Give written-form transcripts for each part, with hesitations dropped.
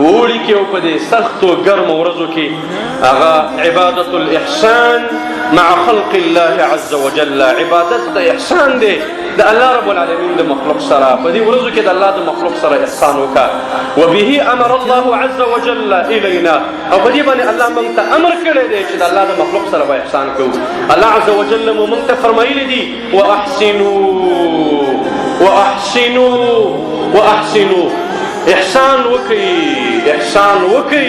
اوړي کې او په دې سختو ګرمو ورځو کې هغه عبادت الاحسان مع خلق الله عز وجل. عبادت د احسان دی د الله رب العالمین د مخلوق سره. په دې ورځو کې د الله د مخلوق سره احسان وکړه. وبه امر الله عز وجل الینا، او په دې باندې الله موږ ته امر کړی دی چې د الله د مخلوق سره به احسان کوو. الله عز وجل موږ ته فرمایلی دي واحسنوا واحسنوا واحسنوا، احسان وکړئ، احسان وکړئ،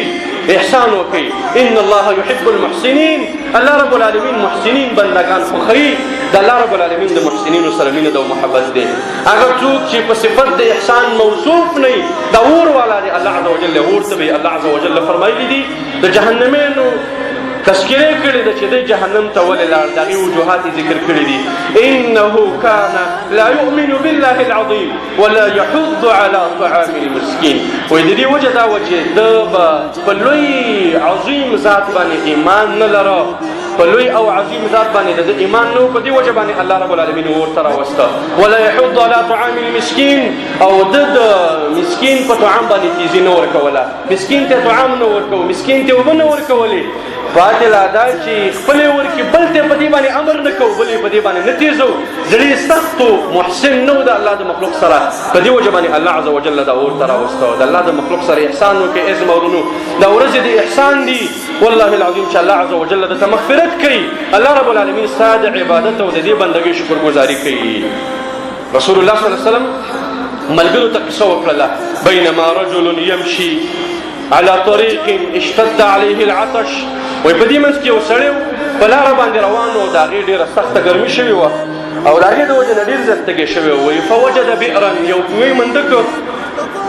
احسان وکړئ. ان الله يحب المحسنين، الله رب العالمین محسنین بندگان خوښوي. د الله رب العالمین د محسنینو سره مینه او محبت دی. هغه څوک چې په صفت د احسان موصوف نه وي د اور والا دی، الله عز وجل اور ته به الله عز وجل فرمایلی دي د جهنمینو تذکره کړې ده چې د جهنم ته ولې لاړ، د هغې وجوهات ذکر کړي دي. انه کان لا یؤمن بالله العظیم ولا یحض على طعام المسکین. وایي د دې وجه دا وه چې ده به په لوی عظیم ذات باندې ایمان نه لره، په لوی او عظیم ذات باندې د ایمان نه و، په دې وجه باندې الله رب العالمین ورته راوسته. ولا یحض على طعام المسکین، او د مسکین په طعام باندې تیزي نه ورکوله، مسکین ته طعام نه ورکوه، مسکین ته اوبه نه ورکولې. باطله دا چې خپلې ورکړي بل ته په دې باندې امر نه کوو، بل یې په دې باندې نه تیزو، زړه یې سخت و، محسن نه و د الله د مخلوق سره. په دې وجه باندې الله عز وجل دا اور ته راوسته. د الله د مخلوق سره احسان وکړئ. عزم ورونو دا ورځې د احسان دي والله العظیم چې الله عز وجل درته مغفرت کوي. الله رب العالمین ستا د عبادت او د دې بندګۍ شکرګزاري کوي. رسول الله صلی الله علیه وسلم ملګرو ته قصه وکړله. بینما رجل یمشي على طريق اشتد عليه العطش، وای په دې منځ کې یو سړی په لاره باندې روان و، د هغې ډېره سخته ګرمي شوې وه او د هغې د وجې نه ډېر زیات تږی شوی و. وایي فوجد بئرا، یو کوی منده کړ،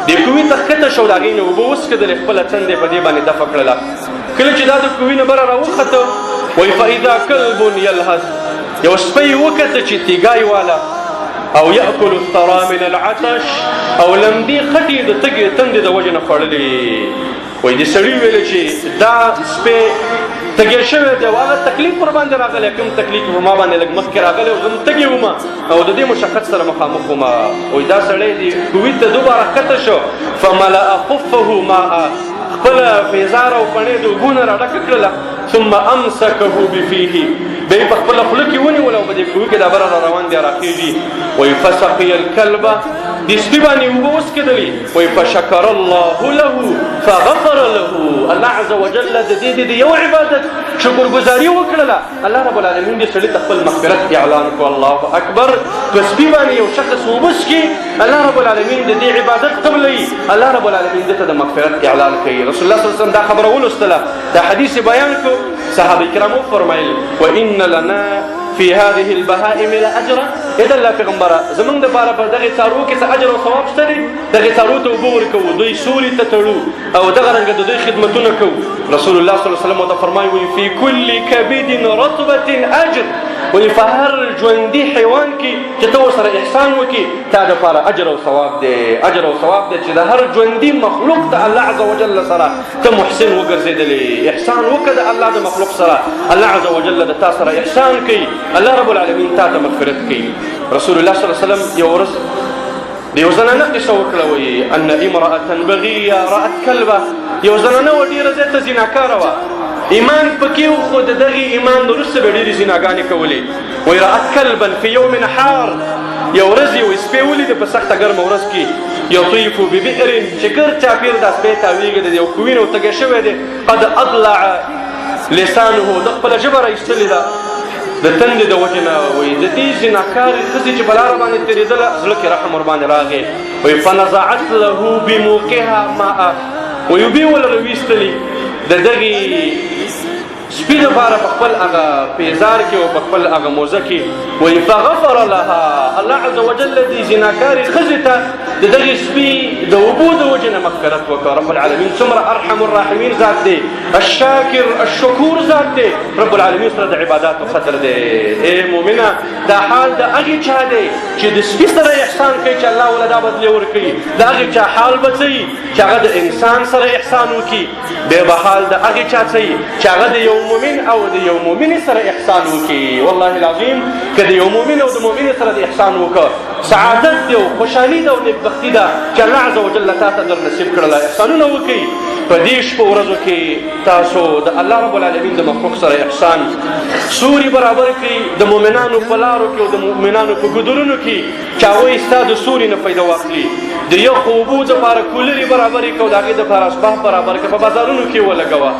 دې کوي ته ښکته شو، د هغې نه اوبه وڅښېدلې، خپله څنډه یې په دې باندې دفع کړله. کله چې دا د کوي نه بره راوخته، وایي فاذا کلب یلهث، یو سپی وکته چې تیګای واله او یأکل الثرى من العطش، او لمدې خټې د تږې تندې د وجې نه خوړلې. وایي دې سړي ویلې چې دا سپی تږی شوی دی او هغه تکلیف ور باندې راغلی، کوم تکلیف په ما باندې لږ مخکې راغلی او زه هم تږې وم او د دې مشقت سره مخامخ وم. وایي دا سړی دې کوي ته دوباره ښکته شو، فملأ خفه ماء، خپله پیزار او پڼې د اوبو نه راډکه کړله، ثم امسکه بفیه، بیا یې په خپله خوله کې ونیول او په دې کوي کې دا بره را روان دی راخېږي. وایي فسقي الکلب، دې سپي باندې اوبه وڅکېدلې. وایي فشکر الله له فغفر له، الله عز وجل د دې د یو عبادت شکرګزاري وکړله. الله رب العالمین دې سړي ته خپل مغفرت اعلان کړو. الله اکبر. په سپي باندې یو شخص اوبه څښي، الله رب العالمین د دې عبادت قبلوي، الله رب العالمین دې ته د مغفرت اعلان کوي. رسول الله صلی الله علیه وسلم دا خبره ولوستله، دا حدیث بیان کړو. صحابه کرامو فرمایل وان لنا فی هذه البهائم لاجرا، اذا الله پیغمبره زمونږ دپاره په دغې څاروو کې څه اجر او ثواب شته دی؟ دغې څاروو ته اوبه ورکوو، دوی سوري ته تړو او دغه رنګه د دوی خدمتونه کوو. رسول الله صلی الله علیه وسلم ورته فرمایي وایي فی کل کبد رطبة اجر، وایي په هر ژوندي حیوان کې چې ته ورسره احسان وکړي تا دپاره اجر او ثواب دی. اجر او ثواب دی چې د هر ژوندي مخلوق ته الله عز وجل سره ته محسن وګرځېدلې، احسان وکړه د الله د مخلوق سره، الله عز وجل د تا سره احسان کوي، الله رب العالمین تا ته مغفرت کوي. رسول الله صلی الله علیه وسلم یو ورځ د یو زنانه قصه وکړه. وایي ان امرأة بغیه رأت کلبه، یو زنانه وه ډېره زیاته زیناکاره وه، ایمان پکې و خو د دغې ایمان وروسته به ډېرې زیناګانې کولې. وایي رأت کلبا فی یوم حار، یو ورځ یو سپی ولیده په سخته ګرمه ورځ کې، یطیف ببئر، چې ګرد چاپېر دا سپی تاویږي د یو کوي نه و تږی شوی دی، قد اضلع لسانه، د خپله ژبه را ایستلې ده د تندې د وجې نه. وایي د دې زیناکارې ښځې چې په لاره باندې تېرېدله زړه کې رحم ور باندې راغی. وایي فنزعت له بموقها ماء، وایي اوبې وله راویستلې د دغې سپي دپاره په خپل هغه پیزار کې او په خپل هغه موزه کې. وایي فغفر لها، الله عز وجل دې زیناکارې ښځې ته د دغې سپي د اوبو د وجې نه مغفرت وکړه. رب العالمین څومره ارحم الراحمین ذات دی، الشاکر الشکور ذات دی، رب العالمین سره د عباداتو قدر دی. ای مؤمنه دا حال د هغې چا دی چې د سپي سره احسان کوي چې الله وله دا بدلې ورکوي، د هغې چا حال به څه وي چې هغه د انسان سره احسان وکړي، بیا به حال د هغې چا څه وي چې هغه د یو مؤمن او د یو مؤمنې سره احسان وکړي. والله العظیم که د یو مؤمن او د مؤمنې سره د احسان وکړه سعادت دی او خوشحالي ده او نیکبختي ده چې الله عز وجل تا ته در نصیب کړله. احسانونه وکړئ په دې شپو ورځو کې تاسو د الله رب العالمین د مخلوق سره احسان سوري برابر کړئ د مؤمنانو په لارو کې او د مؤمنانو په ګودرونو کې چې هغوی ستا د سوري نه فایده واخلي. د یخو اوبو دپاره کولرې برابرې کړه او د هغې دپاره اسباب برابر کړه. په بازارونو کې ولګوه،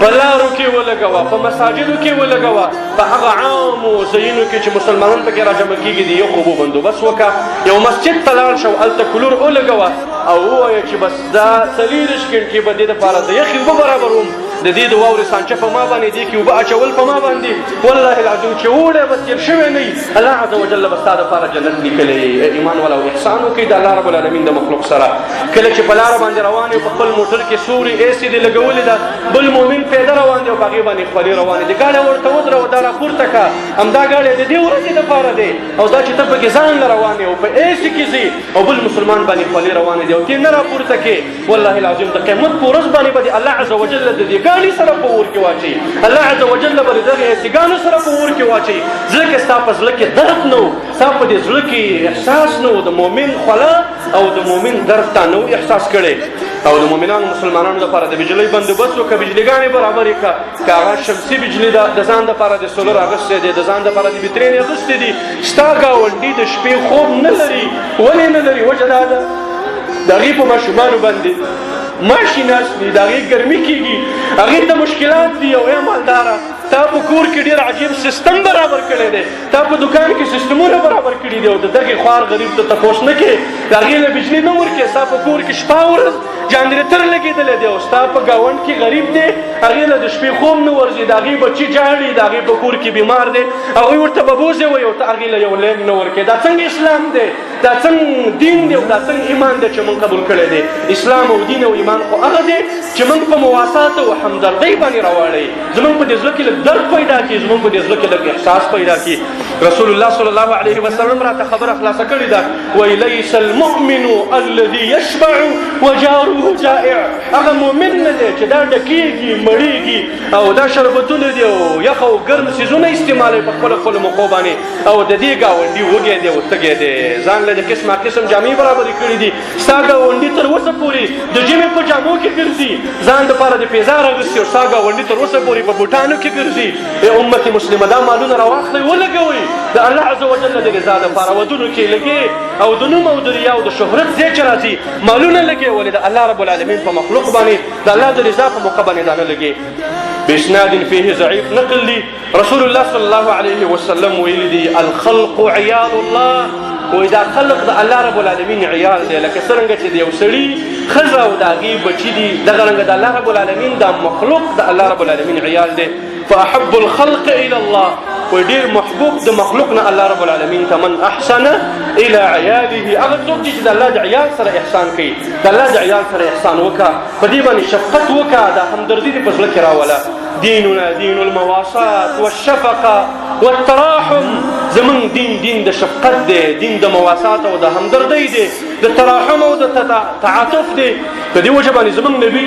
په لارو کې ولګوه، په مساجدو کې ولګوه، په هغه عامو ځایونو کې چې مسلمانان پکې راجمع کېږي د یخو اوبو بندوبست وکړه. یو مسجد ته لاړ شه او هلته کولر ولګوه او ووایه چې بس دا 40 غنټې به دې دپاره د یخې اوبه برابروم، د دې د واورې سانچه په ما باندې، دې کې اوبه اچول په ما باندې. والله العظیم چې اوړی به تېر شوی نه وي، الله عز وجل به ستا دپاره جنت لیکلی. ایمان والا او احسان وکړئ د الله رب العالمین د مخلوق سره. کله چې په لاره باندې روان یو، په خپل موټر کې سوري ایسي دې لګولې ده، بل مؤمن پیاده روان دی او په هغې باندې خولې روانې دي، ګاډی ورته ودروه، دا راپورته کړه، همدا ګاډی د دې ورځې دپاره دی او دا چې ته پکې ځان له روان یې او په ایسي کې ځي او بل مسلمان باندې خولې روانې دي او ته نه راپورته کې، والله العظیم د قیامت په ورځ باندې به الله عز وجل د دې ګاډي سره په اور کې واچوي. الله عز وجل به د دغې ایسیګانو سره په اور کې واچوي. ځکه ستا په زړه کې درد نه و، ستا په دې زړه کې احساس نه و، د مؤمن خوله او د مؤمن درد تا نه و احساس کړی. او د مؤمنانو مسلمانانو دپاره د بجلۍ بندوبست وکړه، بجلیګانې برابرې کړه. که هغه شمسي بجلي ده د ځان دپاره د سولر اخیستی دی، د ځان دپاره د بترین اخیستی دي. ستا ګاونډي د شپې خوب نه لري. ولې نه لري؟ وجه دا ده د هغې په ماشومانو باندې ماشي ناست دي، د هغې ګرمي کېږي، هغې ته مشکلات دي. او ای مالداره، تا په کور کې ډېر عجیب سیستم برابر کړی دی، تا په دکان کې سیستمونه برابر کړي دي او د دغې خوار غریب ته تپوس نه کوې، د هغې له بجلي نه ورکوې. ستا په کور کې شپه ورځ جانرېټر لګېدلی دی او ستا په ګاونډ کې غریب دی، هغې له د شپې خوب نه ورځي، د هغې بچي جاړي، د هغې په کور کې بیمار دی، هغوی ورته ببوزې وایي او ته هغې له یو لین نه ورکوې. دا څنګه اسلام دی؟ دا څنګه دین دی او دا څنګه ایمان دی چې موږ قبول کړی دی؟ اسلام او دین او ایمان خو هغه دی چې موږ په مواسات او همدردۍ باندې راواړئ. زموږ په دې زړه کې لږ درد پیدا کړي، زموږ په دې زړه کې لږ احساس پیدا کړي. رسول الله صلی الله علیه وسلم راته خبره خلاصه کړې ده، وایي لیس المؤمن الذي یشبع وجاره جائع. هغه مؤمن نه دی چې دا ډکېږي، مړېږي او دا شربتونه دي او یخ او ګرم څیزونه استعمالوي په خپلو خپلو موقعو باندې، او د دې ګاونډي وږی دی او تږی دی، ځان له د قسمه قسم جامې برابرې کړي دي. ستا ګاونډي تر اوسه پورې د ژمي په جامو کې ګرځي، ځان دپاره د پیزار اغوستي، او ستا ګاونډي تر اوسه پورې په بوټانو کې ګرځي. ای امت مسلمه، دا مالونه راواخلئ ولګوئ د الله عز وجل د رضا دپاره. ودونو کې لګې او د نوم او د ریا او د شهرت ځای چې راځي مالونه لګې، ولې د الله رب العالمین په مخلوق باندې د الله د رضا په موقع باندې دا نه لګې. بإسناد فيه ضعيف نقل لي رسول الله صلى الله عليه وسلم ویلي دي الخلق عيال الله. وایي دا خلق د الله رب العالمین عیال دی، لکه څرنګه چې د یو سړي ښځه او د هغې بچي دي، دغه رنګه د الله رب العالمین دا مخلوق د الله رب العالمین عیال دی. فأحب الخلق إلى الله، وایي ډېر محبوب د مخلوق نه الله رب العالمین ته من احسن الى عیاله، هغه څوک چې د الله د عیال سره احسان کوي، د الله د عیال سره احسان وکړه، په دې باندې شفقت وکړه، دا همدردي دې په زړه کې راوله. دیننا دین المواصات والشفقه والتراحم. زمون دین د شفقت دی، دین د مواسات او د همدردۍ دی، د تراحم او د تعاطف دی. په دې وجه باندې زمون نبی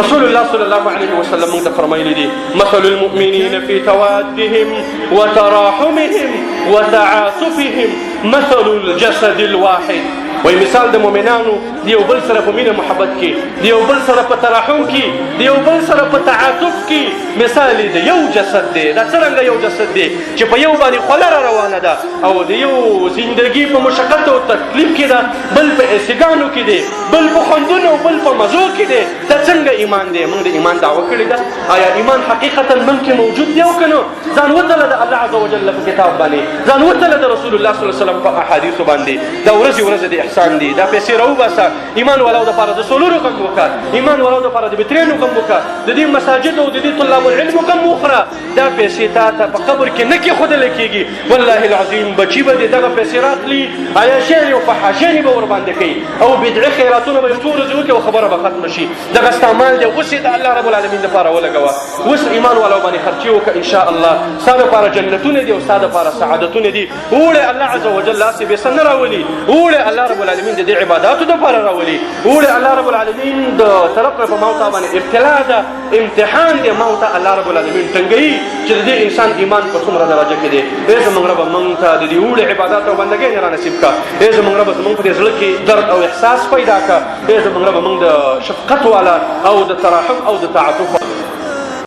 رسول الله صلی الله علیه وسلم موږ ته فرمایلی دي مثل المؤمنین فی توادهم وتراحمهم وتعاطفهم مثل الجسد الواحد. وای مثال د مؤمنانو د یو بل سره په مینه محبت کې، د یو بل سره په تراحم کې، د یو بل سره په تعاطف کې مثال د یو جسد دی. دا څرنګه یو جسد دی چې په یو باندې خوله را روانه ده او د یو زندګي په مشقت او تکلیف کې ده، بل په ایسیګانو کې دی، بل په خوندونو او بل په مزو کې دی. دا څنګه ایمان دی؟ موږ د ایمان دعوه کړې ده. آیا ایمان حقیقتا موږ کې موجود دی او که نه؟ ځان وتله د الله عز وجل په کتاب باندې، ځان وتله د رسول الله صلی الله علیه وسلم په احادیثو باندې. دا ورځې د احسان دي، دا پیسې راوباسه. ایمان والاو دپاره د سولرو غم وکړه، ایمان والاو دپاره د بترینو غم وکړه، د دې مساجد او د دې طلاب العلم غم وخوره. دا پیسې تا ته په قبر کې نه کېښودلی کېږي. والله العظیم بچي به دې دغه پیسې راخلي، عیاشیانې او فحاشیانې به ورباندې کوي او بدعي خیراتونه به یې څو ورځې وکړي او خبره به ختمه شي. دغه ستا مال دی، اوس یې د الله رب العالمین دپاره ولګوه، اوس ایمان والاو باندې خرچې وکړه. انشاء الله ستا دپاره جنتونه دي او ستا دپاره سعادتونه دي. وړې الله عز وجل لاسې بېسه نه راولي، وړې الله رب العالمین د دې عباداتو دپاره راولي، وړې الله رب العالمین د طرف نه په ما او تا باندې ابتلا ده امتحان دی ما ته الله رب العالمین ټنګي چې د دې انسان ایمان په څومره درجه کې دی. ای زمونږ رب موږ ته د دې وړ عبادت او بندګۍ نه را نصیب کا. ای زمونږ رب زمونږ په زړه کې درد او احساس پیدا کا. ای زمونږ رب موږ د شفقت والا او د ترحم او د تعاطف